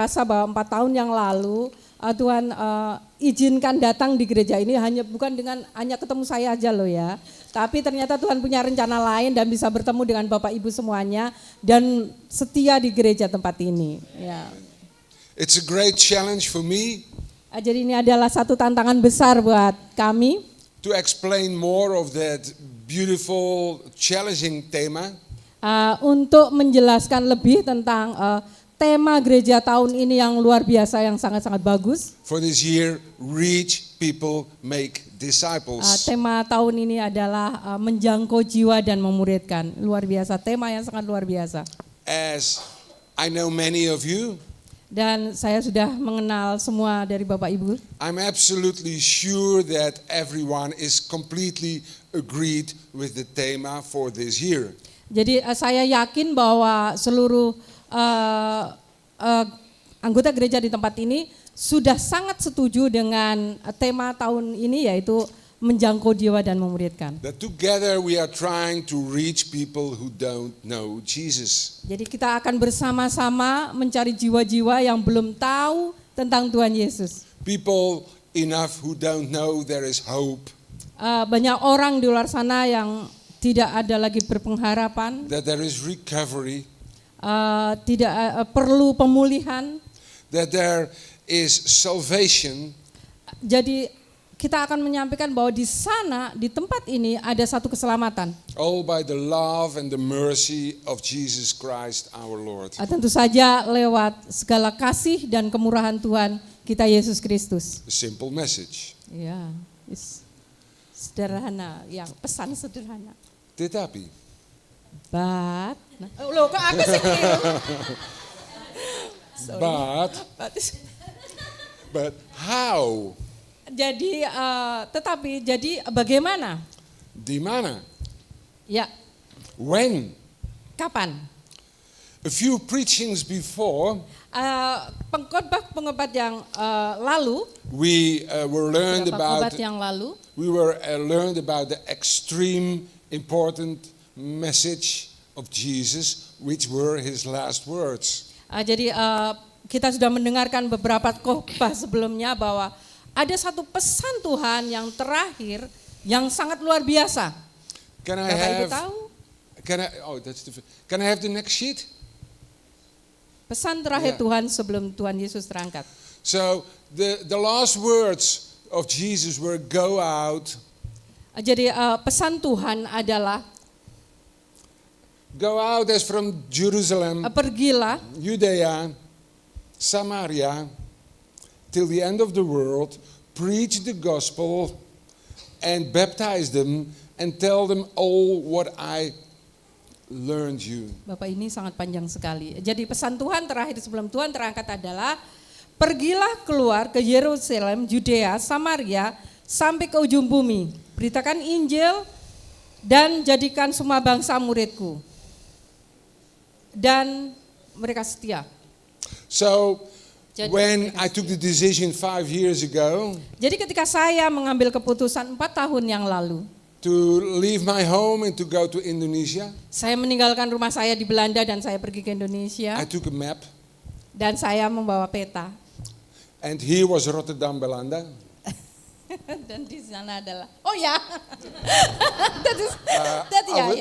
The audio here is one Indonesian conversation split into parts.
Rasa bahwa 4 tahun yang lalu Tuhan izinkan datang di gereja ini bukan dengan hanya ketemu saya aja loh ya. Tapi ternyata Tuhan punya rencana lain dan bisa bertemu dengan Bapak Ibu semuanya dan setia di gereja tempat ini. Ya. It's a great challenge for me. Jadi ini adalah satu tantangan besar buat kami. To explain more of that beautiful, challenging tema. Untuk menjelaskan lebih tentang tema gereja tahun ini yang luar biasa, yang sangat-sangat bagus. For this year, reach people, make disciples. Tema tahun ini adalah menjangkau jiwa dan memuridkan. Luar biasa, tema yang sangat luar biasa. As I know many of you, dan saya sudah mengenal semua dari Bapak Ibu. I'm absolutely sure that everyone is completely agreed with the tema for this year. Jadi saya yakin bahwa seluruh anggota gereja di tempat ini sudah sangat setuju dengan tema tahun ini, yaitu menjangkau jiwa dan memuridkan. That together we are trying to reach people who don't know Jesus. Jadi kita akan bersama-sama mencari jiwa-jiwa yang belum tahu tentang Tuhan Yesus. People enough who don't know there is hope. Banyak orang di luar sana yang tidak ada lagi berpengharapan. That there is recovery. Tidak perlu pemulihan. That there is salvation. Jadi kita akan menyampaikan bahwa di sana, di tempat ini ada satu keselamatan. All by the love and the mercy of Jesus Christ our Lord. Tentu saja lewat segala kasih dan kemurahan Tuhan kita Yesus Kristus. A simple message. Ya, sederhana, yang pesan sederhana. Tetapi. Loh kok aku sih gitu? But how? Jadi, jadi bagaimana? Di mana? Ya. When? Kapan? A few preachings before, pengkhotbah yang lalu, we were learned about. Yang lalu, we were learned about the extreme important message of Jesus, which were his last words. Jadi kita sudah mendengarkan beberapa khotbah sebelumnya bahwa ada satu pesan Tuhan yang terakhir yang sangat luar biasa. Can I have the next sheet? Pesan terakhir Tuhan sebelum Tuhan Yesus terangkat. So the last words of Jesus were go out. Jadi pesan Tuhan adalah go out as from Jerusalem, pergilah, Judea, Samaria, till the end of the world, preach the gospel and baptize them and tell them all what I learned you. Bapak, ini sangat panjang sekali. Jadi pesan Tuhan terakhir sebelum Tuhan terangkat adalah pergilah keluar ke Yerusalem, Judea, Samaria, sampai ke ujung bumi. Beritakan Injil dan jadikan semua bangsa muridku. Dan mereka setia. So when I took the decision 5 years ago, jadi ketika saya mengambil keputusan 4 tahun yang lalu, to leave my home and to go to Indonesia, saya meninggalkan rumah saya di Belanda dan saya pergi ke Indonesia. I took a map. Dan saya membawa peta. And here was Rotterdam, Belanda. Dan di sana adalah, oh ya,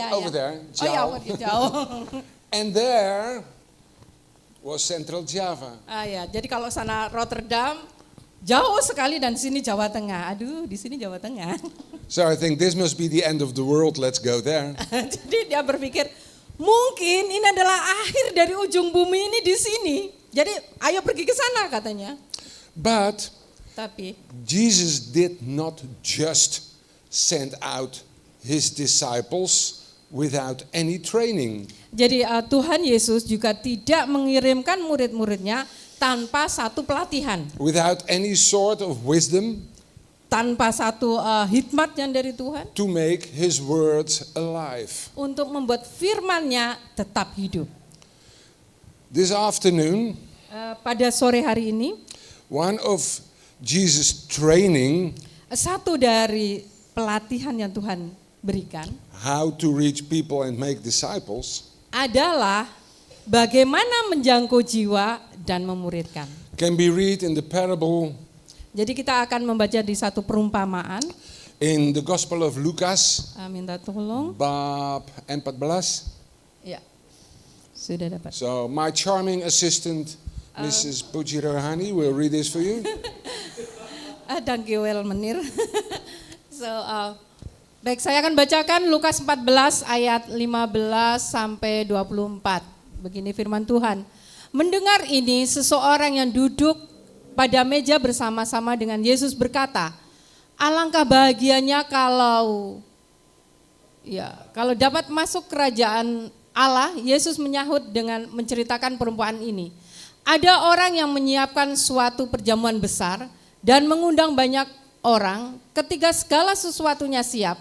over there, jauh. And there was Central Java. Ya, jadi kalau sana Rotterdam jauh sekali dan sini Jawa Tengah. Aduh, di sini Jawa Tengah. So I think this must be the end of the world. Let's go there. Jadi dia berpikir mungkin ini adalah akhir dari ujung bumi ini di sini. Jadi ayo pergi ke sana katanya. Tapi Jesus did not just send out his disciples without any training. Jadi Tuhan Yesus juga tidak mengirimkan murid-muridnya tanpa satu pelatihan. Without any sort of wisdom. Tanpa satu hikmat yang dari Tuhan. To make his words alive. Untuk membuat firman-Nya tetap hidup. This afternoon, pada sore hari ini, one of Jesus' training, satu dari pelatihan yang Tuhan berikan, how to reach people and make disciples, adalah bagaimana menjangkau jiwa dan memuridkan. Can be read in the parable Jadi kita akan membaca di satu perumpamaan. in the Gospel of Lucas, Minta tolong. bab 14. Ya, sudah dapat. So my charming assistant, Mrs. Puji Rohani, will read this for you. Thank you well Menir. Baik, saya akan bacakan Lukas 14 ayat 15 sampai 24. Begini firman Tuhan. Mendengar ini, seseorang yang duduk pada meja bersama-sama dengan Yesus berkata, alangkah bahagianya kalau dapat masuk kerajaan Allah. Yesus menyahut dengan menceritakan perempuan ini. Ada orang yang menyiapkan suatu perjamuan besar dan mengundang banyak orang. Ketika segala sesuatunya siap,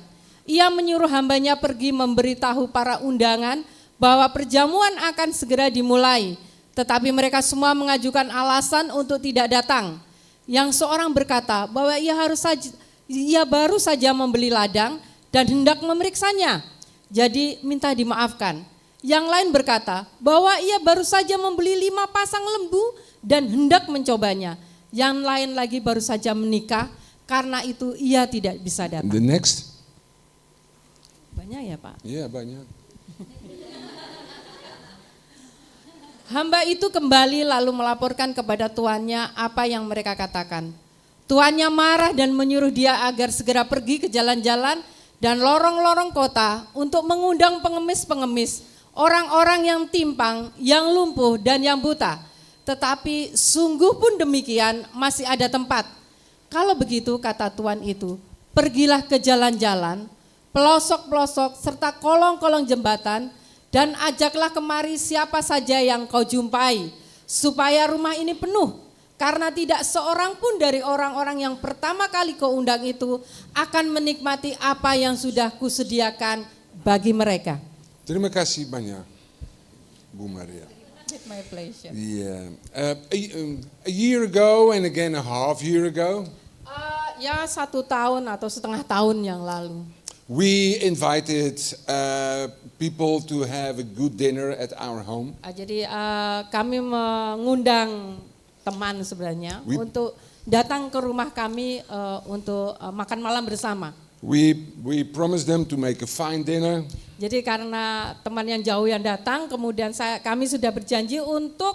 ia menyuruh hambanya pergi memberitahu para undangan bahwa perjamuan akan segera dimulai. Tetapi mereka semua mengajukan alasan untuk tidak datang. Yang seorang berkata bahwa ia baru saja membeli ladang dan hendak memeriksanya, jadi minta dimaafkan. Yang lain berkata bahwa ia baru saja membeli 5 pasang lembu dan hendak mencobanya. Yang lain lagi baru saja menikah, karena itu ia tidak bisa datang. The next. Banyak ya Pak? Iya, banyak. Hamba itu kembali lalu melaporkan kepada tuannya apa yang mereka katakan. Tuannya marah dan menyuruh dia agar segera pergi ke jalan-jalan dan lorong-lorong kota untuk mengundang pengemis-pengemis, orang-orang yang timpang, yang lumpuh dan yang buta. Tetapi sungguh pun demikian masih ada tempat. Kalau begitu, kata tuan itu, pergilah ke jalan-jalan, pelosok-pelosok serta kolong-kolong jembatan, dan ajaklah kemari siapa saja yang kau jumpai, supaya rumah ini penuh. Karena tidak seorang pun dari orang-orang yang pertama kali kau undang itu akan menikmati apa yang sudah kusediakan bagi mereka. Terima kasih banyak, Bu Maria. It's my pleasure. Yeah. A year ago and again a half year ago, 1 tahun atau setengah tahun yang lalu, we invited people to have a good dinner at our home. Jadi kami mengundang teman sebenarnya untuk datang ke rumah kami untuk makan malam bersama. We promised them to make a fine dinner. Jadi karena teman yang jauh yang datang, kemudian kami sudah berjanji untuk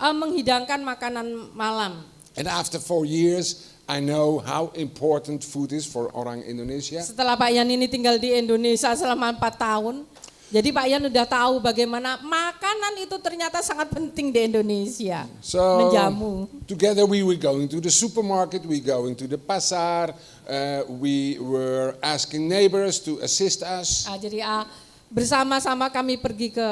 menghidangkan makanan malam. And after 4 years, I know how important food is for orang Indonesia. Setelah Pak Yan ini tinggal di Indonesia selama 4 tahun, jadi Pak Yan udah tahu bagaimana makanan itu ternyata sangat penting di Indonesia. So menjamu. together we were going to the supermarket, we going to the pasar, we were asking neighbors to assist us. Jadi bersama-sama kami pergi ke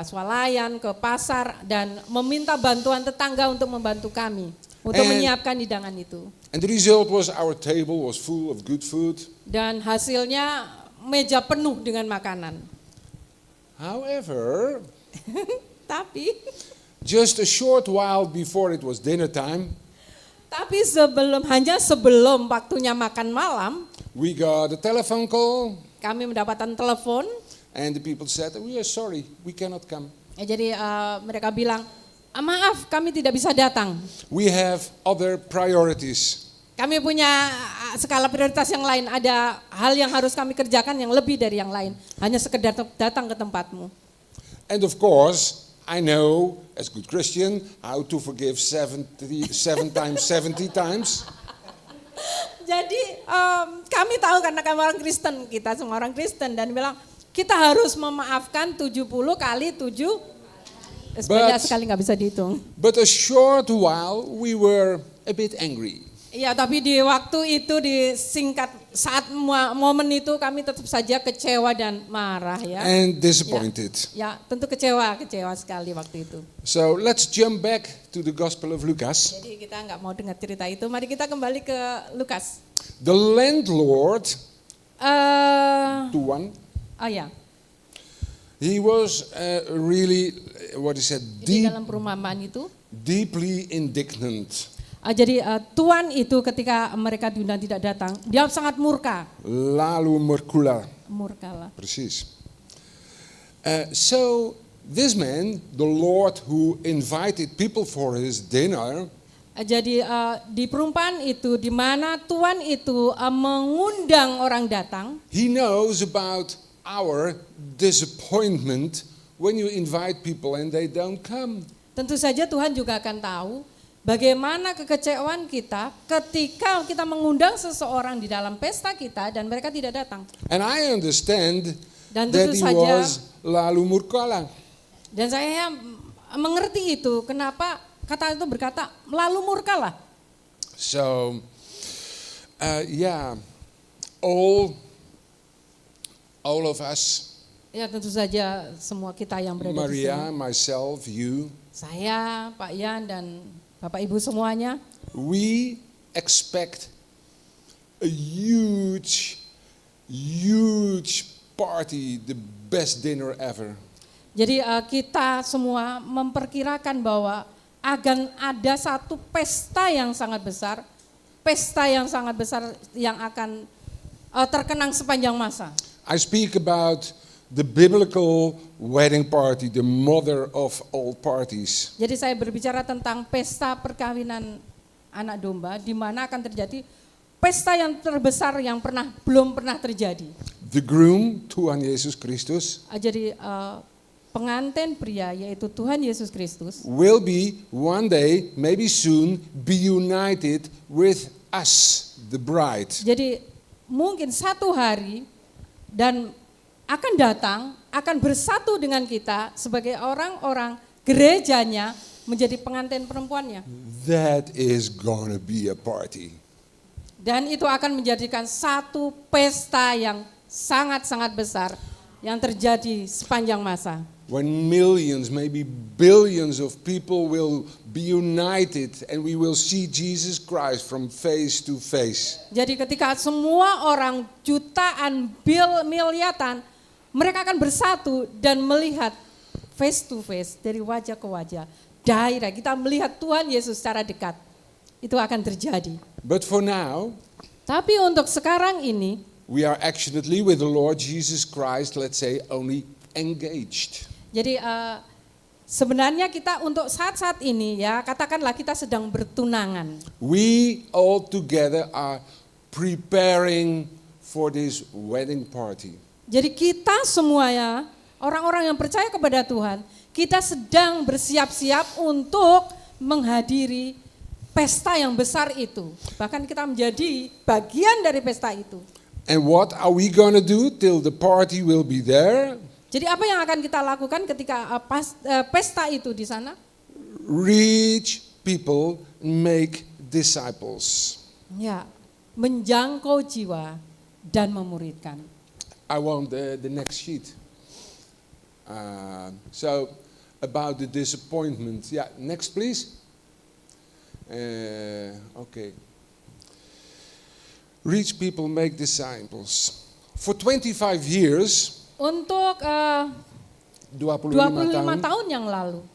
swalayan, ke pasar dan meminta bantuan tetangga untuk membantu kami untuk menyiapkan hidangan itu. And the result was our table was full of good food. Dan hasilnya meja penuh dengan makanan. However, Tapi just a short while before it was dinner time, hanya sebelum waktunya makan malam, we got a telephone call kami mendapatkan telepon. and the people said, "We are sorry, we cannot come. Jadi mereka bilang, maaf kami tidak bisa datang. We have other priorities." Kami punya skala prioritas yang lain, ada hal yang harus kami kerjakan yang lebih dari yang lain. Hanya sekedar datang ke tempatmu. And of course, I know as good Christian how to forgive 7 times, 70 times. Jadi kami tahu karena kami orang Kristen, kita semua orang Kristen dan bilang kita harus memaafkan 70 kali 7. Banyak sekali nggak bisa dihitung. But a short while we were a bit angry. Iya, tapi di waktu itu saat momen itu kami tetap saja kecewa dan marah ya. And disappointed. Ya, tentu kecewa sekali waktu itu. So let's jump back to the Gospel of Lucas. Jadi kita nggak mau dengar cerita itu. Mari kita kembali ke Lukas. The landlord, tuan, Ya. he was really, what he said, Di dalam perumpamaan itu. deeply indignant. Jadi tuan itu ketika mereka diundang tidak datang, dia sangat murka. Lalu merkula. Murka lah. Precies. So this man, the Lord who invited people for his dinner, Jadi di perumpamaan itu di mana Tuhan itu mengundang orang datang, he knows about our disappointment when you invite people and they don't come. tentu saja Tuhan juga akan tahu bagaimana kekecewaan kita ketika kita mengundang seseorang di dalam pesta kita dan mereka tidak datang. And I understand Dan that tentu he saja, was lalu murkala. dan saya mengerti itu, kenapa kata itu berkata lalu murkalah. So, yeah, all of us, Ya tentu saja semua kita yang berada di Maria, sini, myself, you, saya, Pak Yan dan Bapak Ibu semuanya, we expect a huge party, the best dinner ever. jadi kita semua memperkirakan bahwa akan ada satu pesta yang sangat besar yang akan terkenang sepanjang masa. I speak about the biblical wedding party, the mother of all parties. Jadi saya berbicara tentang pesta perkawinan anak domba, di mana akan terjadi pesta yang terbesar yang belum pernah terjadi. The groom, Tuhan Yesus Kristus, Jadi pengantin pria yaitu Tuhan Yesus Kristus will be one day, maybe soon, be united with us, the bride. Jadi mungkin satu hari dan akan bersatu dengan kita sebagai orang-orang gerejanya menjadi pengantin perempuannya. That is gonna be a party. Dan itu akan menjadikan satu pesta yang sangat-sangat besar yang terjadi sepanjang masa. When millions, maybe billions of people will be united and we will see Jesus Christ from face to face. Jadi ketika semua orang jutaan, miliatan, mereka akan bersatu dan melihat face to face, dari wajah ke wajah. Direct, kita melihat Tuhan Yesus secara dekat. Itu akan terjadi. But for now, Tapi untuk sekarang ini, we are actually with the Lord Jesus Christ, let's say, only engaged. jadi sebenarnya kita untuk saat-saat ini ya, katakanlah kita sedang bertunangan. We all together are preparing for this wedding party. Jadi kita semuanya, orang-orang yang percaya kepada Tuhan, kita sedang bersiap-siap untuk menghadiri pesta yang besar itu. Bahkan kita menjadi bagian dari pesta itu. And what are we gonna do till the party will be there? Jadi apa yang akan kita lakukan ketika pesta itu di sana? Reach people, make disciples. Ya, menjangkau jiwa dan memuridkan. I want the next sheet. So about the disappointment. Yeah, next please. Okay. Reach people, make disciples. For 25 years, Untuk 25 25 tahun yang lalu,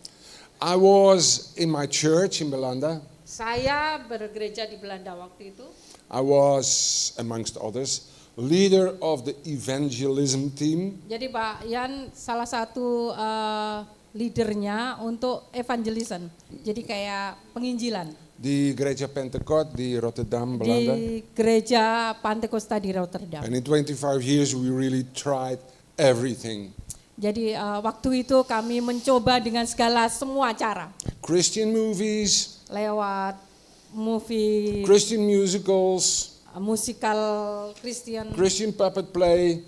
I was in my church in Belanda. saya bergereja di Belanda waktu itu. I was, amongst others, leader of the evangelism team. Jadi Pak Yan salah satu leadernya untuk evangelism. Jadi kayak penginjilan Di gereja Pentecost di Rotterdam, Belanda. di gereja Pantekosta di Rotterdam. And in 25 years we really tried everything. Jadi waktu itu kami mencoba dengan semua cara. Christian movies, Lewat movie, Christian musicals, musikal Kristen, Christian puppet play,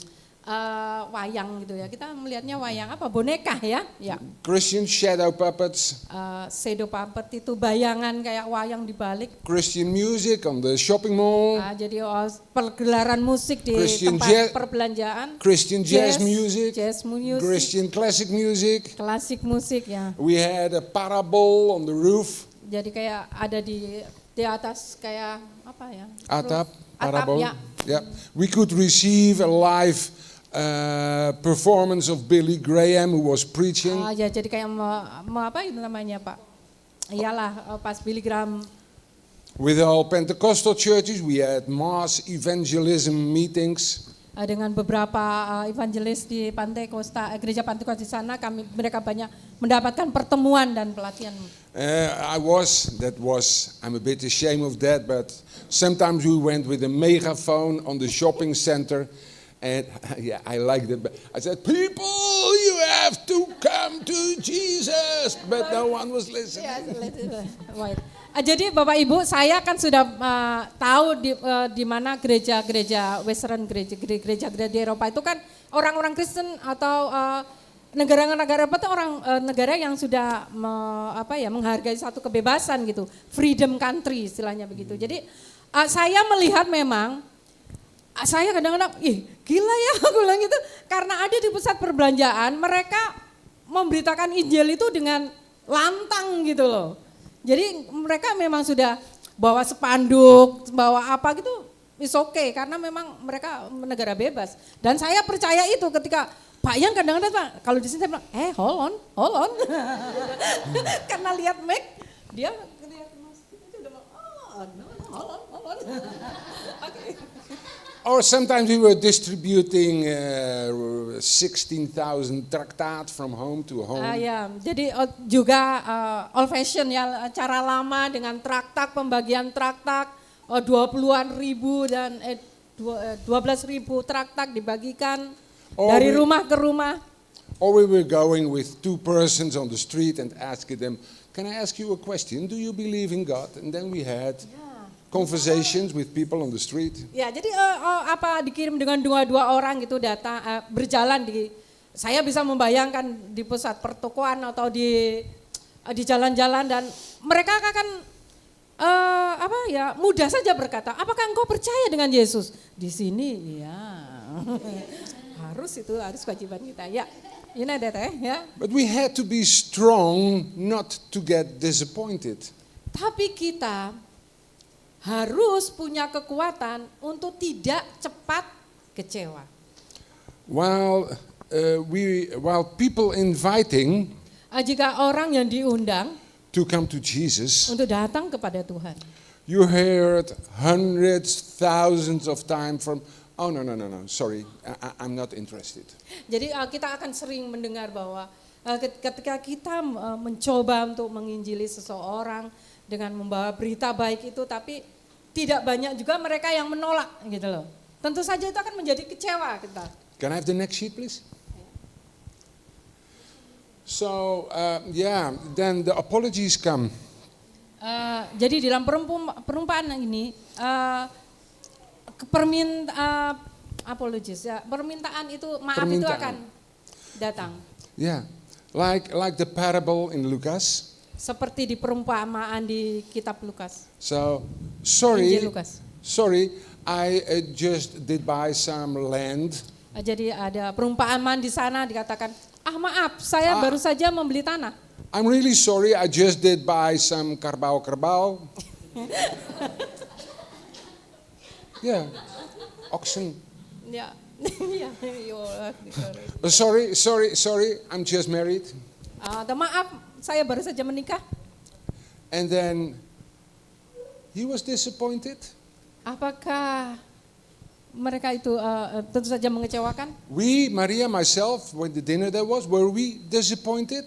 wayang gitu ya. Kita melihatnya wayang apa? Boneka ya? Ya. Christian shadow puppets, Shadow puppet itu bayangan kayak wayang di balik. Christian music on the shopping mall, Jadi pergelaran musik di Christian tempat perbelanjaan. Christian jazz music, Jazz music, Christian classic music. klasik musik ya. We had a parabole on the roof, Jadi kayak ada di atas kayak apa ya? atap, Atap, parabole. ya. Yeah, we could receive a live performance of Billy Graham who was preaching. Ya jadi kayak apa itu namanya Pak? Iyalah pas Billy Graham. With all Pentecostal churches, we had mass evangelism meetings. dengan beberapa evangelis di Pantai Costa, gereja Pantai Costa di sana, mereka banyak mendapatkan pertemuan dan pelatihan. I'm a bit ashamed of that, but sometimes we went with a megaphone on the shopping center. And yeah, I liked it. I said, people, you have to come to Jesus. But no one was listening. Jadi Bapak Ibu, saya kan sudah tahu di mana gereja-gereja Western, gereja di Eropa itu kan orang-orang Kristen atau negara-negara Eropa itu negara yang sudah menghargai satu kebebasan gitu, freedom country istilahnya begitu. Jadi saya melihat memang saya kadang-kadang, gila ya aku bilang gitu, karena ada di pusat perbelanjaan mereka memberitakan Injil itu dengan lantang gitu loh. Jadi mereka memang sudah bawa spanduk, bawa apa gitu, it's okay karena memang mereka negara bebas. Dan saya percaya itu ketika Pak Yan kadang-kadang Pak, kalau di sini saya bilang, hold on. Karena lihat Mac, dia lihat Mas itu udah hold on. Okay. Or sometimes we were distributing 16,000 traktaat from home to home. Ya, jadi juga old fashion ya, cara lama dengan traktat, pembagian traktat 20-an ribu dan 12.000 traktat dibagikan dari rumah ke rumah. Or we were going with two persons on the street and asking them, can I ask you a question? Do you believe in God? And then we had conversations with people on the street. Ya, jadi dikirim dengan dua orang gitu berjalan saya bisa membayangkan di pusat pertokoan atau di jalan-jalan dan mereka akan mudah saja berkata, apakah engkau percaya dengan Yesus? Di sini ya. harus kewajiban kita. Ya. You know that ya. But we had to be strong not to get disappointed. Tapi kita harus punya kekuatan untuk tidak cepat kecewa. While people inviting jika orang yang diundang to come to Jesus, untuk datang kepada Tuhan, you heard hundreds, thousands of times from, oh no, sorry, I'm not interested. Jadi kita akan sering mendengar bahwa ketika kita mencoba untuk menginjili seseorang dengan membawa berita baik itu, tapi tidak banyak juga mereka yang menolak gitu loh. Tentu saja itu akan menjadi kecewa kita. Can I have the next sheet please? So then the apologies come. Jadi dalam perumpamaan ini permintaan itu maaf itu akan datang. Yeah, like the parable in Lucas. Seperti di perumpamaan di kitab Lukas. So, sorry, Sorry, I just did buy some land. Jadi ada perumpamaan di sana dikatakan, maaf, saya baru saja membeli tanah. I'm really sorry, I just did buy some kerbau. Yeah, oxen. Ya. Sorry, I'm just married. Maaf, saya baru saja menikah. And then he was disappointed. Apakah mereka itu tentu saja mengecewakan? We, Maria, myself, when the dinner there was, were we disappointed?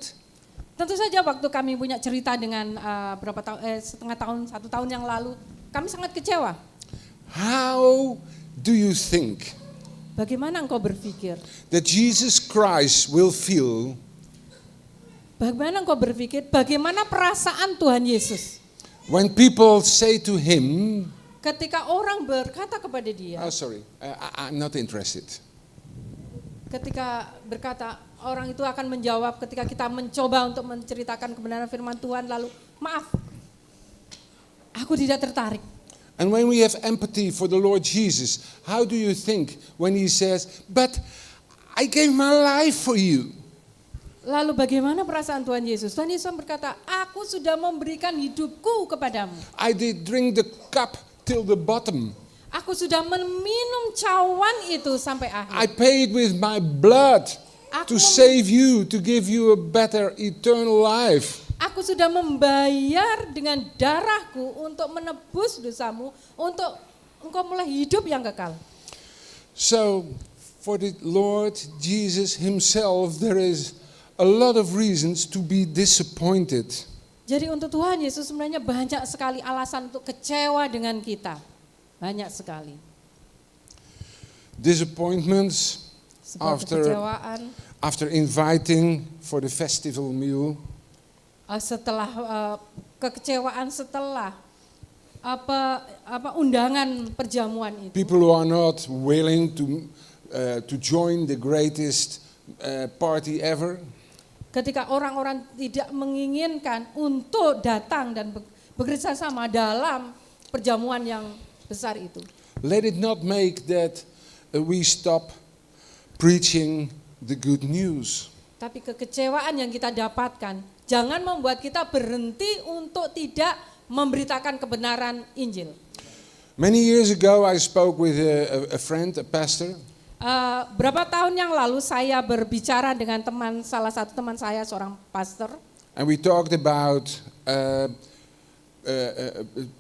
Tentu saja waktu kami punya cerita dengan satu tahun yang lalu, kami sangat kecewa. How do you think Bagaimana engkau berpikir? that Jesus Christ will feel Bagaimana engkau berpikir? Bagaimana perasaan Tuhan Yesus? when people say to him, Ketika orang berkata kepada dia, I'm not interested. Ketika berkata, orang itu akan menjawab ketika kita mencoba untuk menceritakan kebenaran firman Tuhan, lalu maaf, aku tidak tertarik. And when we have empathy for the Lord Jesus, how do you think when he says, but I gave my life for you? Lalu bagaimana perasaan Tuhan Yesus? Tuhan Yesus berkata, aku sudah memberikan hidupku kepadamu. I did drink the cup till the bottom. Aku sudah meminum cawan itu sampai akhir. I paid with my blood to save you, to give you a better eternal life. Aku sudah membayar dengan darahku untuk menebus dosamu, untuk engkau mulai hidup yang kekal. So, for the Lord Jesus himself, there is a lot of reasons to be disappointed. Jadi untuk Tuhan Yesus sebenarnya banyak sekali alasan untuk kecewa dengan kita. Banyak sekali. Disappointments Sebuah kekecewaan after inviting for the festival meal. setelah kekecewaan setelah undangan perjamuan itu. People who are not willing to join the greatest party ever. Ketika orang-orang tidak menginginkan untuk datang dan bekerja sama dalam perjamuan yang besar itu. Let it not make that we stop preaching the good news. Tapi kekecewaan yang kita dapatkan jangan membuat kita berhenti untuk tidak memberitakan kebenaran Injil. Many years ago I spoke with a friend, a pastor. Berapa tahun yang lalu saya berbicara dengan salah satu teman saya, seorang pastor. And we talked about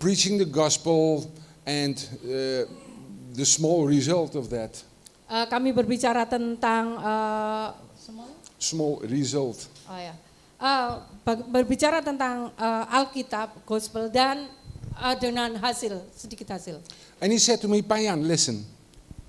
preaching the gospel and the small result of that. Kami berbicara tentang Small result. berbicara tentang Alkitab, gospel dan dengan sedikit hasil. And he said to me, Payan, listen.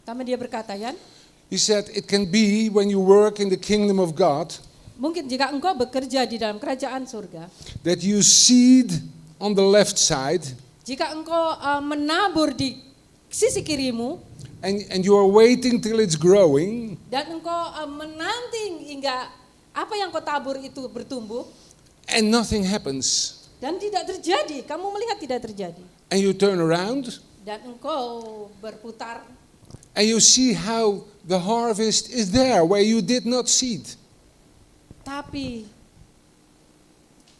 Tapi dia berkata, Yan, He said, it can be when you work in the kingdom of God mungkin jika engkau bekerja di dalam kerajaan surga, that you seed on the left side jika engkau menabur di sisi kirimu, and you are waiting till it's growing, dan engkau menanti hingga apa yang kau tabur itu bertumbuh, and nothing happens. dan tidak terjadi, kamu melihat tidak terjadi. And you turn around Dan engkau berputar, and you see how the harvest is there where you did not seed. tapi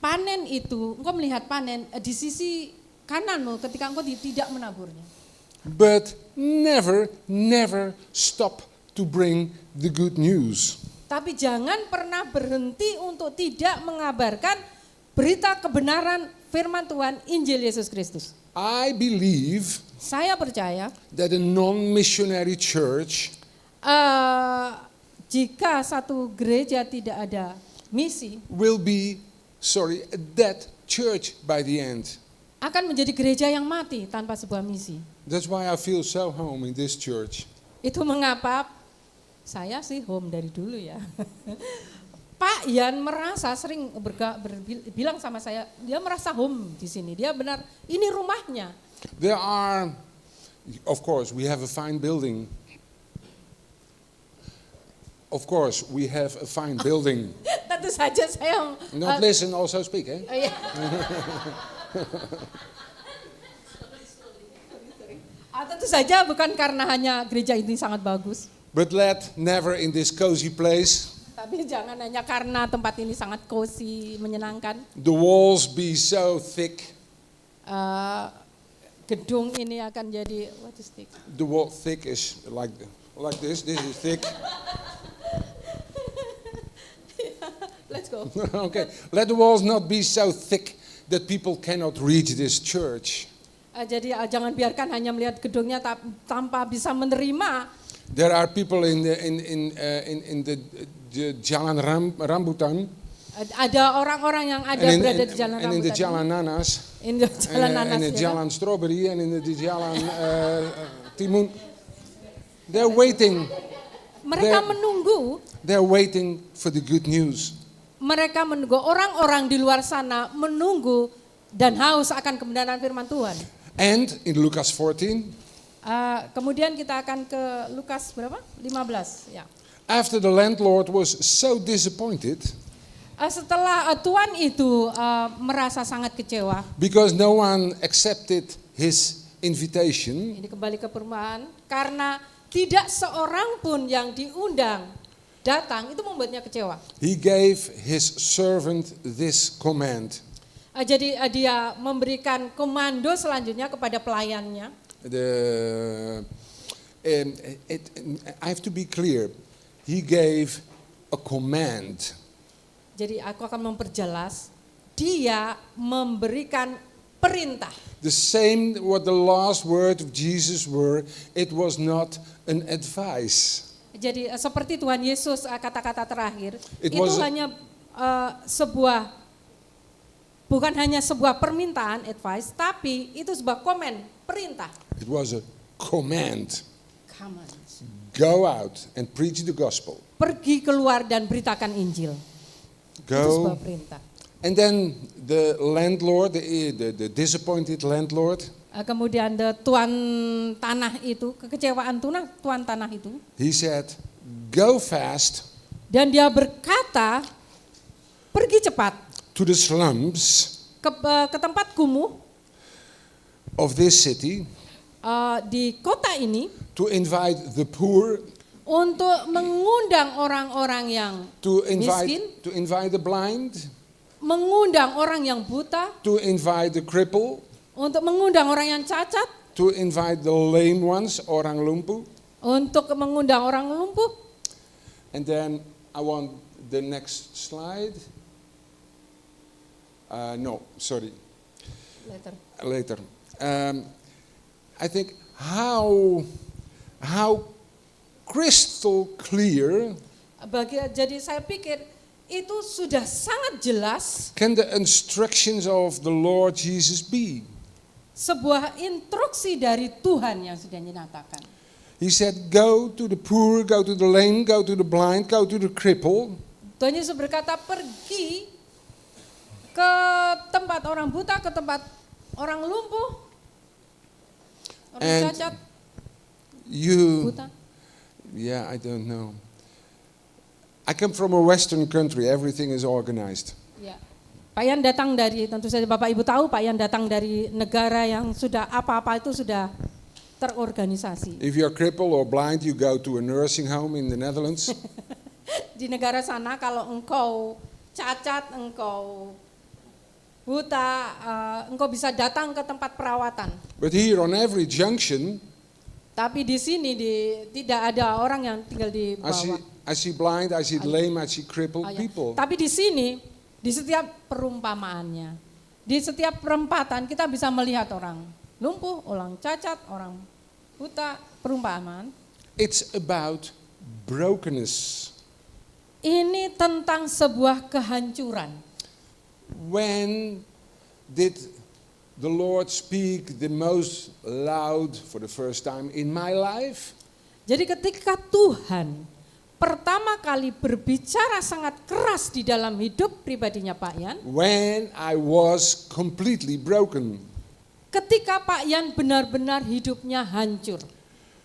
panen itu, engkau melihat panen di sisi kananmu ketika engkau tidak menaburnya. But never stop to bring the good news. Tapi jangan pernah berhenti untuk tidak mengabarkan berita kebenaran firman Tuhan, Injil Yesus Kristus. I believe Saya percaya that a non-missionary church jika satu gereja tidak ada misi, will be, a dead church by the end. akan menjadi gereja yang mati tanpa sebuah misi. That's why I feel so home in this church. Itu mengapa saya sih home dari dulu ya. Pak Yan merasa sering bilang sama saya, dia merasa home di sini. Dia benar, ini rumahnya. There are, of course, we have a fine building. Of course, we have a fine building. Tentu saja saya Not listen, also speak, eh? iya. Tentu saja bukan karena hanya gereja ini sangat bagus. But let never in this cozy place Tapi jangan hanya karena tempat ini sangat cozy, menyenangkan. the walls be so thick. Gedung ini akan jadi, what is thick? The wall thick is like this. This is thick. Let's go. Okay. Let the walls not be so thick that people cannot reach this church. Jadi jangan biarkan hanya melihat gedungnya tanpa bisa menerima. There are people in the Jalan Rambutan. Ada orang-orang yang ada berada di Jalan and in the Rambutan. Jalan Nanas. In the Jalan Nanas. And in the Ya kan? Jalan Strawberry and in the Jalan Timun. They're waiting. Mereka menunggu. They're waiting for the good news. Mereka menunggu, orang-orang di luar sana menunggu dan haus akan kebenaran firman Tuhan. And in Lucas 14, Kemudian kita akan ke Lukas berapa? 15. Ya. after the landlord was so disappointed Setelah tuan itu merasa sangat kecewa, because no one accepted his invitation, ini kembali ke perumahan, karena tidak seorang pun yang diundang datang, itu membuatnya kecewa. he gave his servant this command. Jadi dia memberikan komando selanjutnya kepada pelayannya. I have to be clear. He gave a command. Jadi aku akan memperjelas, dia memberikan perintah. The same what the last word of Jesus were, it was not an advice. Jadi seperti Tuhan Yesus kata-kata terakhir It itu was hanya bukan hanya sebuah permintaan advice, tapi itu sebuah komen perintah. It was a command. Come on. Go out and preach the gospel. Pergi keluar dan beritakan Injil. Itu sebuah Go. perintah. And then the landlord, the disappointed landlord, Kemudian tuan tanah itu, kekecewaan tuan tanah itu, he said, go fast dan dia berkata, pergi cepat to the slums ke tempat kumuh of this city di kota ini to invite the poor, untuk mengundang orang-orang yang to miskin, invite the blind, mengundang orang yang buta, to invite the cripple, untuk mengundang orang yang cacat, to invite the lame ones, orang lumpuh. untuk mengundang orang lumpuh. And then I want the next slide. No, sorry, later. I think how crystal clear Jadi saya pikir itu sudah sangat jelas can the instructions of the Lord Jesus be? sebuah instruksi dari Tuhan yang sudah dinyatakan. He said, go to the poor, go to the lame, go to the blind, go to the cripple. Tuhan Yesus berkata, pergi ke tempat orang buta, ke tempat orang lumpuh, orang And cacat, You, buta. yeah, I don't know. I come from a Western country, everything is organized. Ya. Pak Yan datang dari, tentu saja Bapak Ibu tahu, Pak Yan datang dari negara yang sudah apa-apa itu sudah terorganisasi. If you're crippled or blind, you go to a nursing home in the Netherlands. Di negara sana kalau engkau cacat, engkau buta, engkau bisa datang ke tempat perawatan. But here on every junction, Tapi di sini tidak ada orang yang tinggal di bawah. I see blind, I see lame, I see crippled Ya. people. Tapi di sini, di setiap perumpamaannya, di setiap perempatan kita bisa melihat orang lumpuh, orang cacat, orang buta, perumpamaan. It's about brokenness. Ini tentang sebuah kehancuran. When did the Lord speak the most loud for the first time in my life? Jadi ketika Tuhan pertama kali berbicara sangat keras di dalam hidup pribadinya Pak Yan, When I was completely broken, ketika Pak Yan benar-benar hidupnya hancur,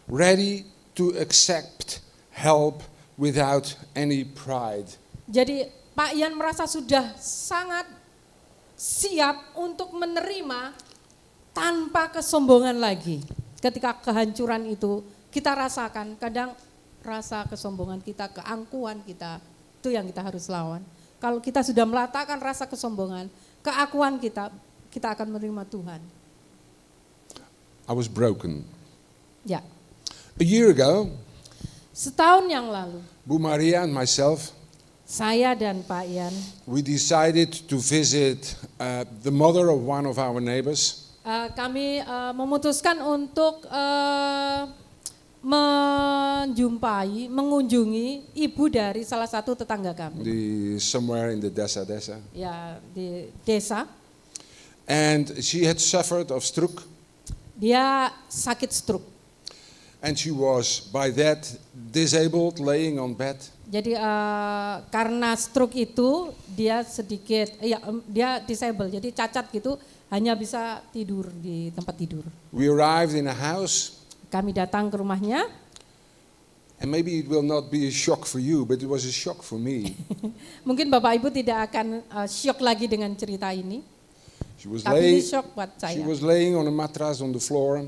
ready to accept help without any pride. jadi Pak Yan merasa sudah sangat siap untuk menerima tanpa kesombongan lagi. Ketika kehancuran itu kita rasakan, kadang rasa kesombongan kita, keangkuhan kita, itu yang kita harus lawan. Kalau kita sudah meletakkan rasa kesombongan, keakuan kita akan menerima Tuhan. I was broken. Ya, A year ago, setahun yang lalu, Bu Maria and myself, saya dan Pak Yan, we decided to visit the mother of one of our neighbors. kami memutuskan untuk mengunjungi ibu dari salah satu tetangga kami. Somewhere in the desa. Ya, di desa. And she had suffered of stroke. Dia sakit stroke. And she was by that disabled, laying on bed. Jadi karena stroke itu dia sedikit, dia disable, jadi cacat gitu, hanya bisa tidur di tempat tidur. We arrived in a house. Kami datang ke rumahnya. And maybe it will not be a shock for you, but it was a shock for me. Mungkin Bapak Ibu tidak akan shock lagi dengan cerita ini. Tapi ini shock buat saya. She was laying on a mattress on the floor.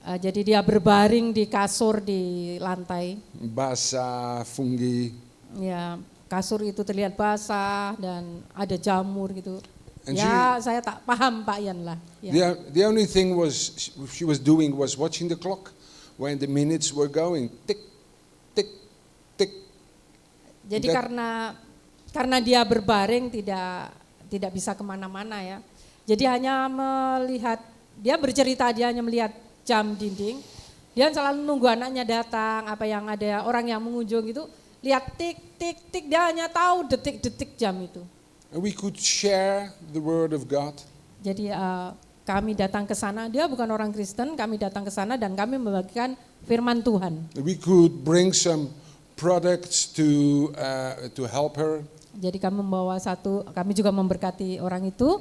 Jadi dia berbaring di kasur di lantai. Basah, fungi. Ya, kasur itu terlihat basah dan ada jamur gitu. And Saya tak paham Pak Yan lah. Ya. The only thing she was doing was watching the clock when the minutes were going tick, tick, tick. Jadi karena dia berbaring tidak bisa kemana-mana ya. Jadi hanya melihat, dia bercerita dia hanya melihat jam dinding. Dia selalu nunggu anaknya datang, apa yang ada orang yang mengunjung itu, lihat tik tik tik, dia hanya tahu detik-detik jam itu. And we could share the word of God. Jadi kami datang ke sana, dia bukan orang Kristen, kami datang ke sana dan kami membagikan firman Tuhan. We could bring some products to help her. Jadi kami kami juga memberkati orang itu.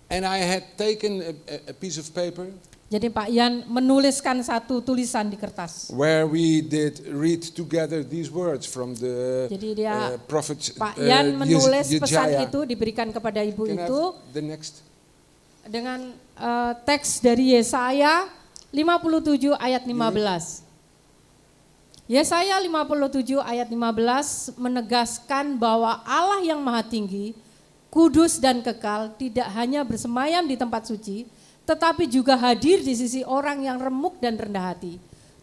And I had taken a piece of paper Jadi Pak Ian menuliskan satu tulisan di kertas. where we did read together these words from the Jadi dia prophet Pak Ian menulis pesan Yesaya. itu diberikan kepada ibu Can I itu have the next? dengan teks dari Yesaya 57 ayat 15. Yesaya 57 ayat 15 menegaskan bahwa Allah yang Maha Tinggi, kudus dan kekal tidak hanya bersemayam di tempat suci, tetapi juga hadir di sisi orang yang remuk dan rendah hati.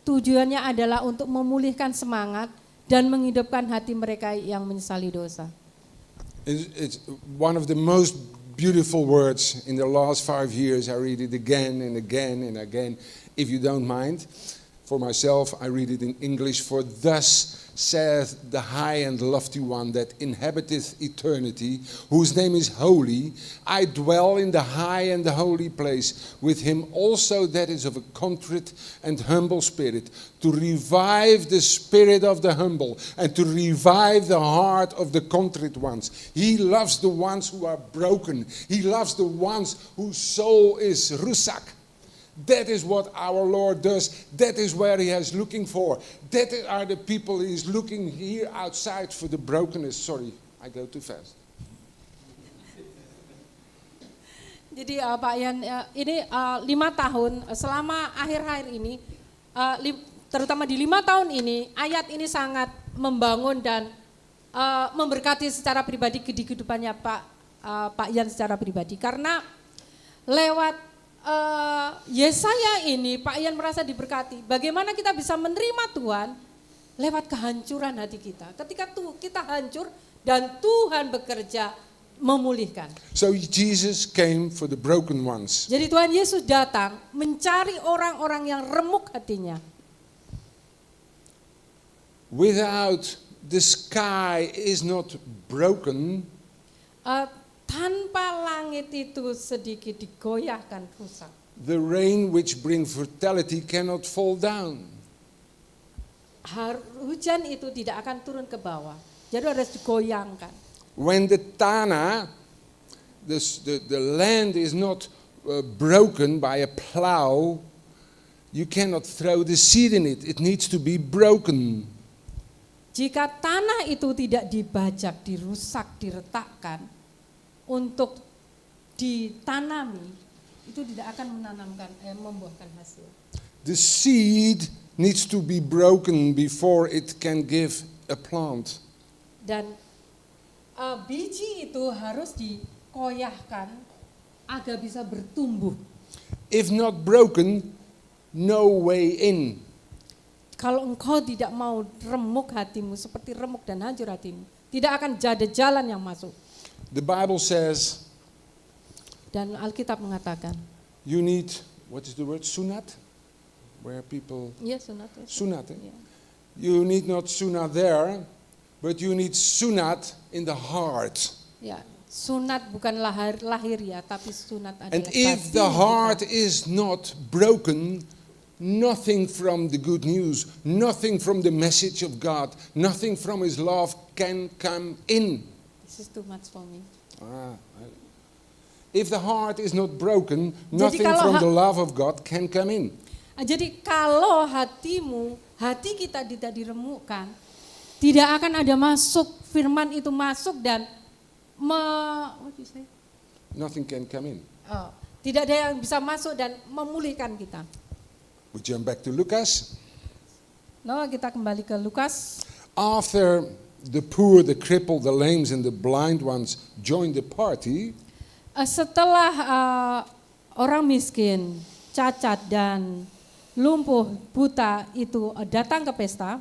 Tujuannya adalah untuk memulihkan semangat dan menghidupkan hati mereka yang menyesali dosa. It's one of the most beautiful words in the last 5 years. I read it again and again and again. If you don't mind, for myself, I read it in English. For thus saith the high and lofty one that inhabiteth eternity, whose name is holy. I dwell in the high and the holy place, with him also that is of a contrite and humble spirit, to revive the spirit of the humble, and to revive the heart of the contrite ones. He loves the ones who are broken. He loves the ones whose soul is rusak. That is what our Lord does. That is where he is looking for. That are the people he is looking here outside for the brokenness. Sorry, I go too fast. Jadi Pak Ian, ini 5 tahun, selama akhir-akhir ini, terutama di 5 tahun ini, ayat ini sangat membangun dan memberkati secara pribadi di kehidupannya Pak Ian secara pribadi. Karena lewat Yesaya ini Pak Ian merasa diberkati. Bagaimana kita bisa menerima Tuhan lewat kehancuran hati kita. Ketika kita hancur dan Tuhan bekerja memulihkan. So Jesus came for the broken ones. Jadi Tuhan Yesus datang mencari orang-orang yang remuk hatinya. Without the sky is not broken, Tanpa langit itu sedikit digoyahkan rusak. the rain which brings fertility cannot fall down. Hujan itu tidak akan turun ke bawah. Jadi harus digoyangkan. When the Tana, the land is not broken by a plow, you cannot throw the seed in it. It needs to be broken. Jika tanah itu tidak dibajak, dirusak, diretakkan untuk ditanami, itu tidak akan membuahkan hasil. The seed needs to be broken before it can give a plant. Dan biji itu harus dikoyahkan agar bisa bertumbuh. If not broken, no way in. Kalau engkau tidak mau remuk hatimu seperti remuk dan hancur hatimu, tidak akan ada jalan yang masuk. The Bible says Dan Alkitab mengatakan, you need, what is the word, sunat? Where people, ya sunat. Ya. sunat. Ya. You need not sunat there, but you need sunat in the heart. Ya, sunat bukan lahir ya, tapi sunat adalah And if the heart is not broken, nothing from the good news, nothing from the message of God, nothing from his love can come in. This is too much for me. If the heart is not broken, nothing kalau from the love of God can come in. Jadi kalau hati kita tidak diremukkan, tidak akan ada masuk, firman itu masuk dan what do you say? Nothing can come in. Tidak ada yang bisa masuk dan memulihkan kita. We jump back to Lucas. Kita kembali ke Lukas. After the poor, the crippled, the lame, and the blind ones joined the party, Setelah orang miskin, cacat dan lumpuh, buta itu datang ke pesta,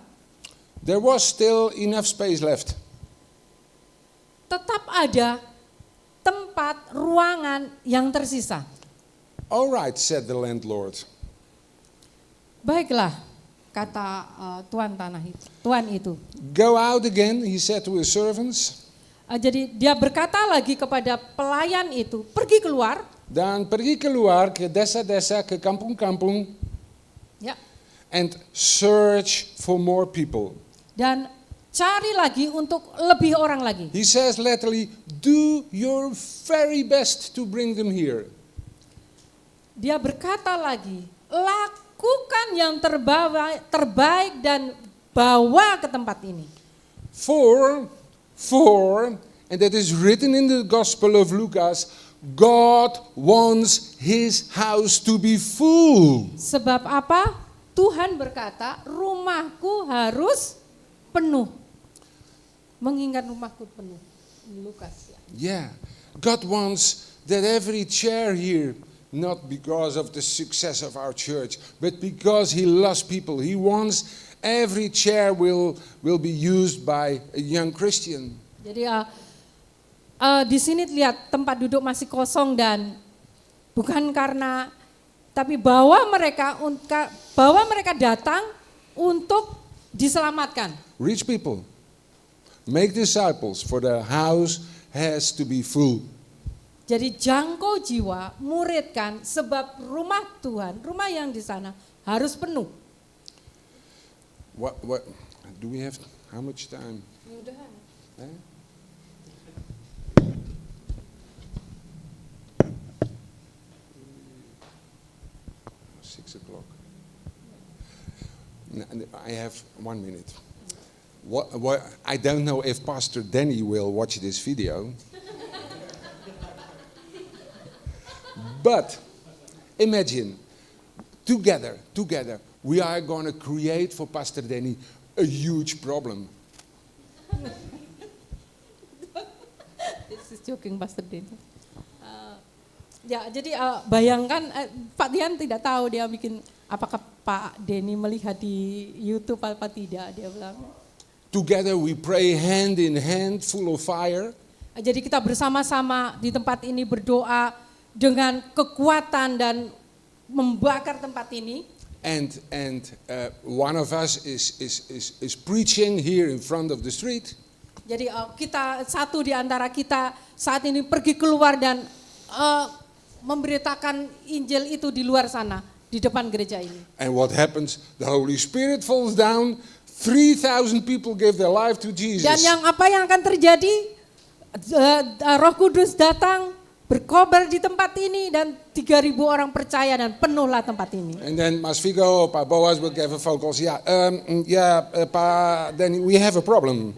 there was still enough space left. tetap ada tempat tempat, ruangan yang tersisa. All right, said the landlord. Baiklah, kata tuan itu. Go out again, he said to his servants. Jadi dia berkata lagi kepada pelayan itu, pergi keluar. Dan pergi keluar ke desa-desa, ke kampung-kampung. Ya. And search for more people. Dan cari lagi untuk lebih orang lagi. He says literally, do your very best to bring them here. Dia berkata lagi, lakukan yang terbaik dan bawa ke tempat ini. For, and that is written in the Gospel of Lucas, God wants his house to be full. Sebab apa? Tuhan berkata, rumahku harus penuh. Mengingat rumahku penuh. Lukas ya. Yeah, God wants that every chair here, not because of the success of our church, but because he loves people. He wants every chair will be used by a young Christian. Jadi di sini lihat tempat duduk masih kosong dan bukan karena, tapi bahwa mereka datang untuk diselamatkan. Reach people, make disciples, for the house has to be full. Jadi jangkau jiwa, muridkan, sebab rumah Tuhan, rumah yang di sana harus penuh. What do we have? How much time? Eh? I have 1 minute. I don't know if Pastor Danny will watch this video. But imagine, together, we are going to create for Pastor Danny a huge problem. This is joking, Pastor Denny. Ya, jadi bayangkan Pak Dian tidak tahu dia bikin, apakah Pak Denny melihat di YouTube apa tidak, dia bilang. Together we pray hand in hand, full of fire. Jadi kita bersama-sama di tempat ini berdoa dengan kekuatan dan membakar tempat ini. And one of us is preaching here in front of the street. Jadi satu di antara kita saat ini pergi keluar dan memberitakan Injil itu di luar sana, di depan gereja ini. And what happens? The Holy Spirit falls down. 3,000 people gave their life to Jesus. Dan apa yang akan terjadi? Roh Kudus datang, berkobar di tempat ini dan 3.000 orang percaya dan penuhlah tempat ini. And then Mas Vigo, Pa Boaz will give a phone call. Pa Danny, we have a problem.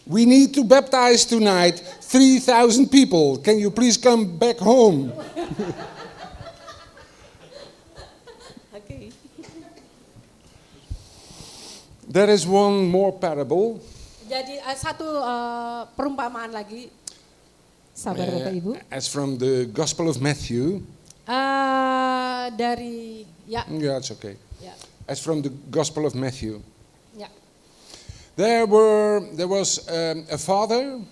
We need to baptize tonight 3,000 people. Can you please come back home? Okay. There is one more parable. Jadi satu perumpamaan lagi, sabar Bapak Ibu. As from the Gospel of Matthew. Dari Yeah, it's okay. Ya. As from the Gospel of Matthew. Ya. There was a father.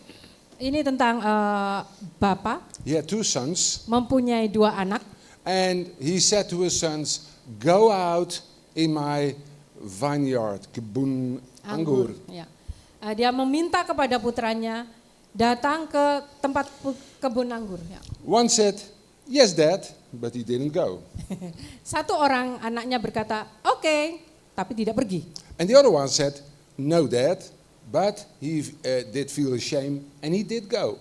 Ini tentang bapak. He had 2 sons. Mempunyai 2 anak. And he said to his sons, go out in my vineyard, kebun anggur. Ya. Dia meminta kepada putranya datang ke tempat kebun anggur. Ya. One said, yes, Dad, but he didn't go. Satu orang anaknya berkata, oke, tapi tidak pergi. And the other one said, no, Dad, but he did feel ashamed and he did go.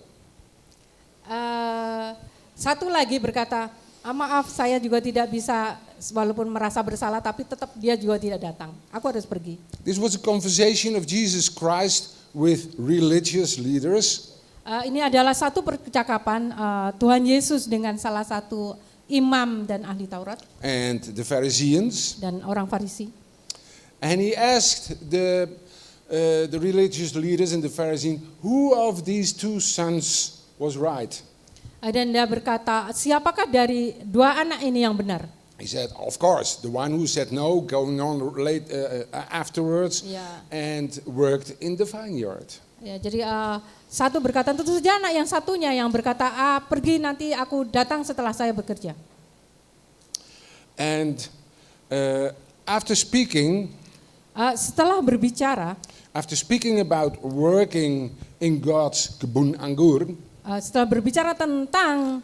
Satu lagi berkata, maaf saya juga tidak bisa, walaupun merasa bersalah tapi tetap dia juga tidak datang. Aku harus pergi. This was a conversation of Jesus Christ with religious leaders. Ini adalah satu percakapan Tuhan Yesus dengan salah satu imam dan ahli Taurat. And the Pharisees. Dan orang Farisi. And he asked the religious leaders and the Pharisees, who of these 2 sons was right? Dan dia berkata, siapakah dari 2 anak ini yang benar? He said, of course, the one who said no, going on late afterwards, Yeah. and worked in the vineyard. Ya, jadi satu berkata tentu saja anak, yang satunya yang berkata pergi, nanti aku datang setelah saya bekerja. And after speaking Setelah berbicara, about working in God's kebun anggur, setelah berbicara tentang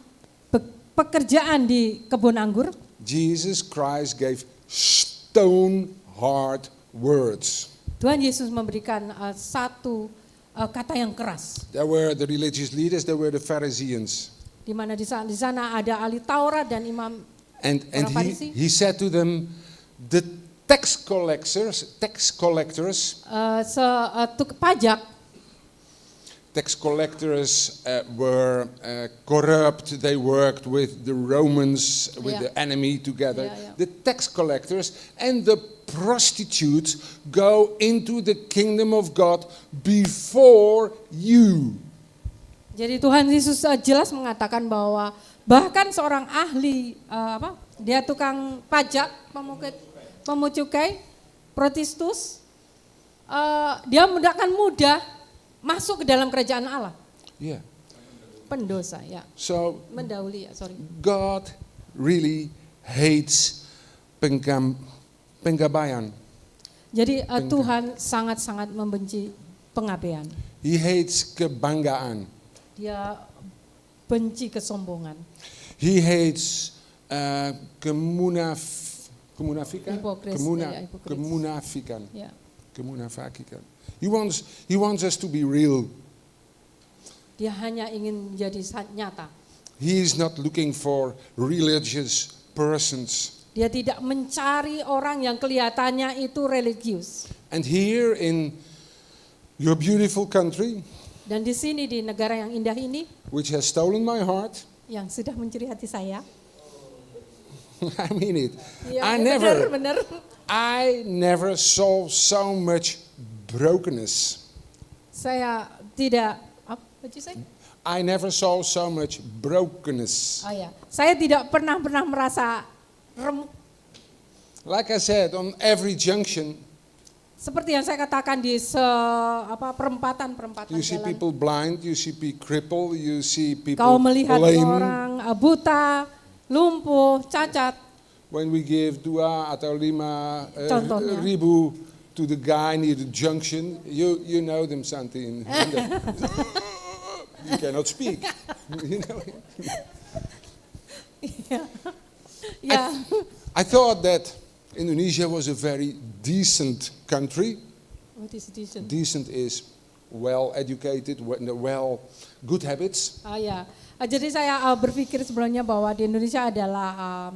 pekerjaan di kebun anggur, Jesus Christ gave stone hard words. Tuhan Yesus memberikan satu kata yang keras. There were the religious leaders, there were the Pharisees. Di mana di sana ada ahli Taurat dan imam And orang Farisi. he said to them, the tax collectors, pajak, were corrupt. They worked with the Romans, with Yeah. the enemy together. Yeah. The tax collectors and the prostitutes go into the kingdom of God before you. Jadi Tuhan Yesus jelas mengatakan bahwa bahkan seorang ahli dia tukang pajak, pemungut cukai, protistus, dia akan mudah masuk ke dalam kerajaan Allah. Yeah. Pendosa, ya. So Mendahului, sorry. God really hates penggabayan. Jadi Tuhan sangat-sangat membenci pengabaian. He hates kebanggaan. Dia benci kesombongan. He hates kemunafikan. Hipokris, hypocrites. Kemunafikan. Ya. Kemunafikan. He wants us to be real. Dia hanya ingin menjadi nyata. He is not looking for religious persons. Dia tidak mencari orang yang kelihatannya itu religius. And here in your beautiful country, Dan di sini, di negara yang indah ini, which has stolen my heart, yang sudah mencuri hati saya. I mean it. Ya, benar. I never saw so much brokenness. Saya tidak, what you say? I never saw so much brokenness. Oh ya, saya tidak pernah merasa remuk. Like I said, on every junction, Seperti yang saya katakan di perempatan you see jalan. people blind, you see people crippled, you see people Kau melihat lame. orang buta, lumpuh, cacat. When we give 2 atau 5 Contohnya. ribu to the guy near the junction, you know them something. You cannot speak. You know. Ya, I thought that Indonesia was a very decent country. what is decent? Decent is well educated, good habits. Ya, jadi saya berpikir sebelumnya bahwa di Indonesia adalah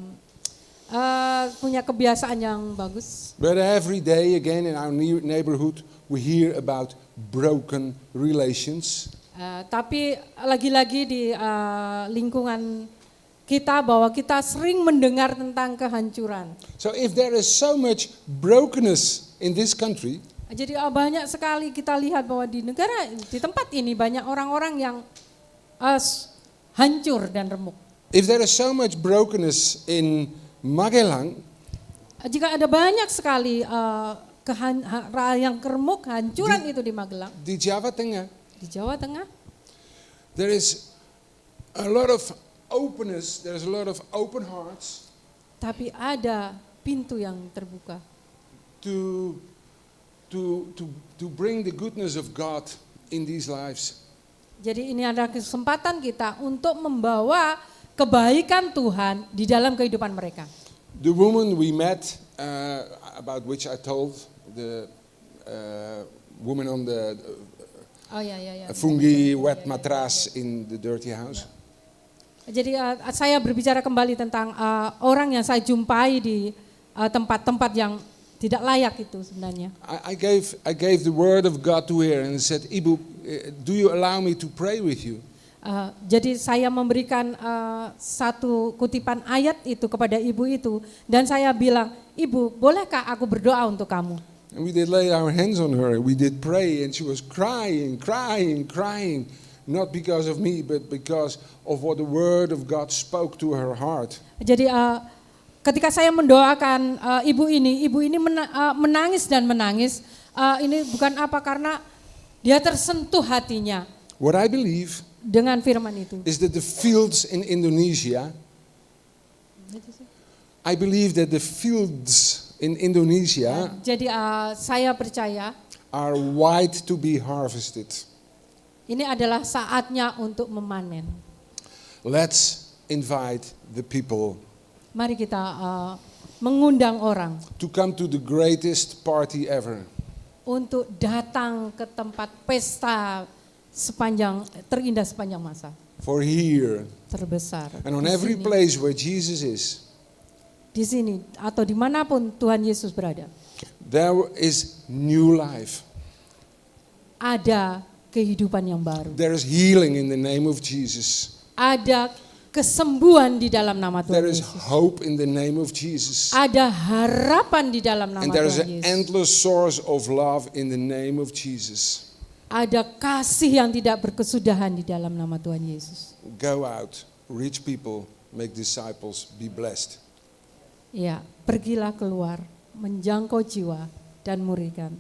punya kebiasaan yang bagus. But every day again in our neighborhood we hear about broken relations. Tapi lagi-lagi di lingkungan kita bahwa kita sering mendengar tentang kehancuran. So if there is so much brokenness in this country, Jadi banyak sekali kita lihat bahwa di tempat ini banyak orang-orang yang hancur dan remuk. if there is so much brokenness in Magelang, Jika ada banyak sekali yang remuk, hancuran itu di Magelang, di Jawa Tengah, di Jawa Tengah, there is a lot of openness, there's a lot of open hearts tapi ada pintu yang terbuka to bring the goodness of God in these lives. Jadi ini adalah kesempatan kita untuk membawa kebaikan Tuhan di dalam kehidupan mereka. The woman we met, about which I told, the woman on the Oh ya. fungi wet matras in the dirty house. Jadi saya berbicara kembali tentang orang yang saya jumpai di tempat-tempat yang tidak layak itu sebenarnya. I gave the word of God to her and said, Ibu, do you allow me to pray with you? Jadi saya memberikan satu kutipan ayat itu kepada ibu itu dan saya bilang, Ibu, bolehkah aku berdoa untuk kamu? And we did lay our hands on her, we did pray, and she was crying. Not because of me, but because of what the word of God spoke to her heart. Jadi ketika saya mendoakan ibu ini menangis dan menangis. Ini bukan apa karena Dia tersentuh hatinya What I believe dengan firman itu. is that the fields in Indonesia, I believe that the fields in Indonesia Jadi saya percaya are white to be harvested. ini adalah saatnya untuk memanen. Let's invite the people Mari kita mengundang orang to come to the greatest party ever. untuk datang ke tempat pesta terindah sepanjang masa, For here terbesar. and on Di every sini. place where Jesus is, Di sini atau dimanapun Tuhan Yesus berada, there is new life. ada kehidupan yang baru. There is healing in the name of Jesus. Ada kesembuhan di dalam nama Tuhan There is Yesus. hope in the name of Jesus. Ada harapan di dalam nama And there is Tuhan an Yesus. endless source of love in the name of Jesus. Ada kasih yang tidak berkesudahan di dalam nama Tuhan Yesus. Go out, reach people, make disciples, be blessed. Ya, pergilah keluar, menjangkau jiwa dan muridkan.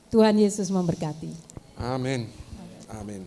Tuhan Yesus memberkati. Amen. Amen.